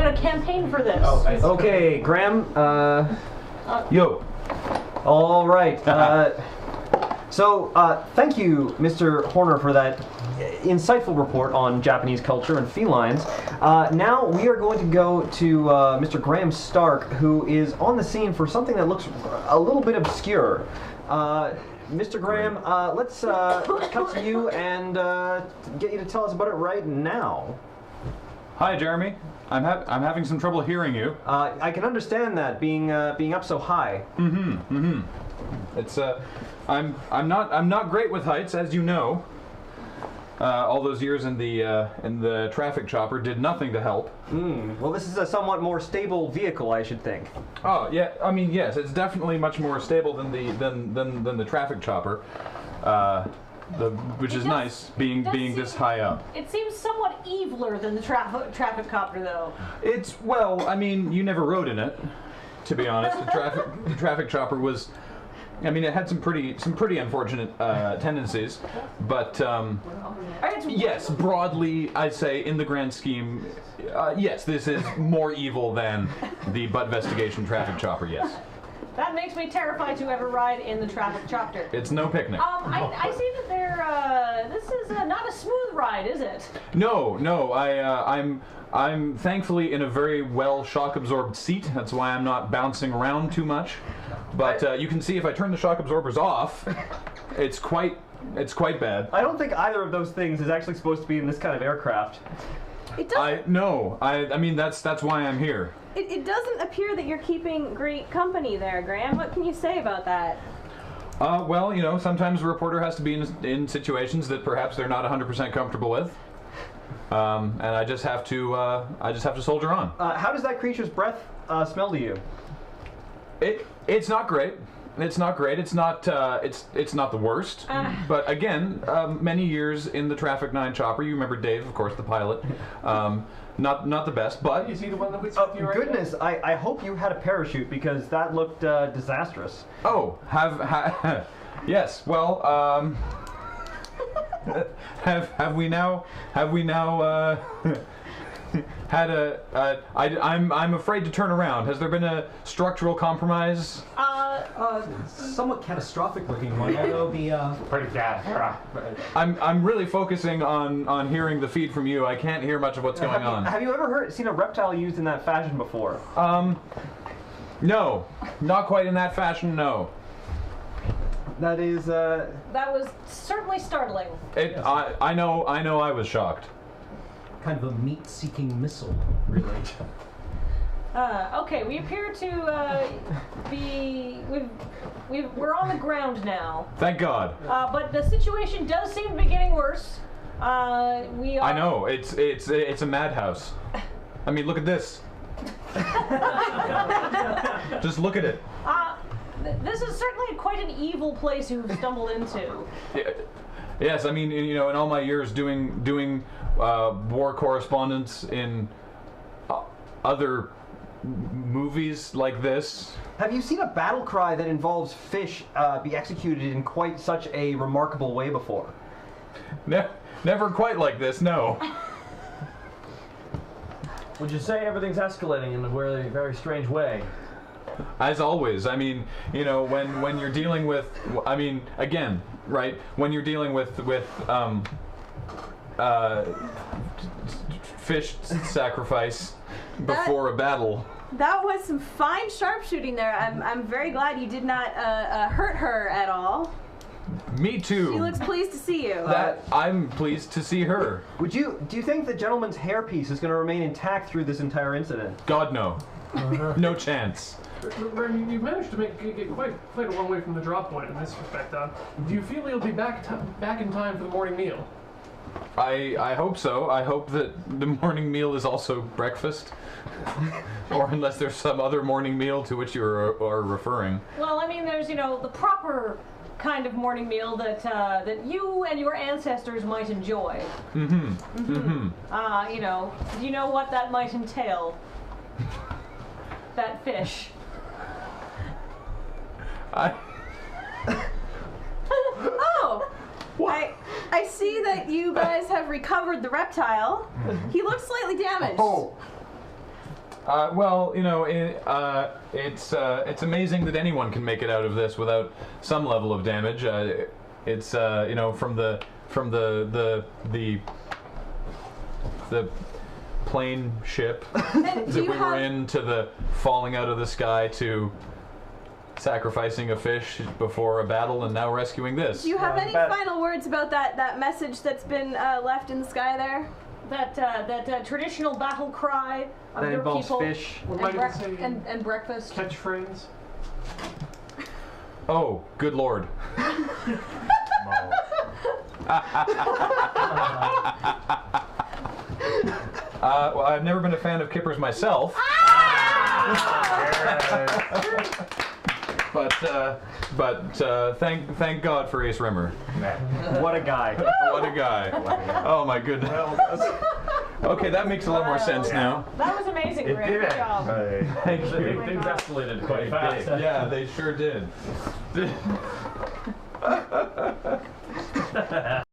going to campaign for this. Oh, Okay, Graham. Yo. All right. So, thank you, Mr. Horner, for that insightful report on Japanese culture and felines. Now we are going to go to Mr. Graham Stark, who is on the scene for something that looks a little bit obscure. Mr. Graham, let's cut to you and get you to tell us about it right now. Hi, Jeremy. I'm having some trouble hearing you. I can understand that being up so high. It's I'm not great with heights, as you know. All those years in the traffic chopper did nothing to help. Well, this is a somewhat more stable vehicle, I should think. Oh yeah, I mean yes, it's definitely much more stable than the traffic chopper, which is nice being this high up. It seems somewhat eviler than the traffic copter, though. It's I mean, you never rode in it, to be honest. The traffic chopper was. I mean, it had some pretty unfortunate tendencies, but yes, broadly, I'd say in the grand scheme, yes, this is more evil than the butt-vestigation traffic chopper. Yes. That makes me terrified to ever ride in the traffic chopper. It's no picnic. I see that this is not a smooth ride, is it? No. I'm thankfully in a very well shock-absorbed seat. That's why I'm not bouncing around too much. But you can see if I turn the shock absorbers off, it's quite bad. I don't think either of those things is actually supposed to be in this kind of aircraft. It doesn't. I mean that's why I'm here. It doesn't appear that you're keeping great company there, Graham. What can you say about that? Well, you know, sometimes a reporter has to be in situations that perhaps they're not 100% comfortable with, and I just have to soldier on. How does that creature's breath smell to you? It's not great. It's not great. It's not the worst. But again, many years in the Traffic 9 chopper. You remember Dave, of course, the pilot. Not the best, but is he the one that was with you right goodness, now? I hope you had a parachute because that looked disastrous. Oh, yes. Well, have we now had I'm afraid to turn around. Has there been a structural compromise? Somewhat catastrophic looking one, although the Pretty bad. I'm really focusing on hearing the feed from you. I can't hear much of what's going on. Have you ever seen a reptile used in that fashion before? No, not quite in that fashion. No. That is That was certainly startling. I know. I was shocked. kind of a meat-seeking missile, really. Okay, we appear to we're on the ground now. Thank God. But the situation does seem to be getting worse. We are. I know. It's a madhouse. I mean, look at this. Just look at it. This is certainly quite an evil place you've stumbled into. Yes, I mean, you know, in all my years doing war correspondence in other movies like this. Have you seen a battle cry that involves fish be executed in quite such a remarkable way before? Never quite like this, no. Would you say everything's escalating in a very, very strange way? As always, I mean, you know, when you're dealing with, I mean, again, right? When you're dealing with fish sacrifice before a battle. That was some fine sharpshooting there. I'm very glad you did not hurt her at all. Me too. She looks pleased to see you. I'm pleased to see her. Do you think the gentleman's hairpiece is going to remain intact through this entire incident? God, no. No chance. You managed to get quite a long way from the drop point in this respect. Do you feel you'll be back in time for the morning meal? I hope so. I hope that the morning meal is also breakfast. Or unless there's some other morning meal to which you are referring. Well, I mean, there's, you know, the proper kind of morning meal that you and your ancestors might enjoy. Mm-hmm. You know, do you know what that might entail? That fish. Oh! I see that you guys have recovered the reptile. He looks slightly damaged. Oh. Well, you know, it's amazing that anyone can make it out of this without some level of damage. It's you know, from the plane ship that we were in, to the falling out of the sky, to sacrificing a fish before a battle, and now rescuing this. Do you have any final words about that message that's been left in the sky there? That traditional battle cry of That your involves people fish. What might it say? and breakfast. Catchphrase. Oh, good lord. Well, I've never been a fan of kippers myself. But thank God for Ace Rimmer. What a guy. What a guy. Oh my goodness. Okay, that makes a lot more sense now. That was amazing, Rick. Good job. Thank you. Things escalated quite fast. Yeah, they sure did.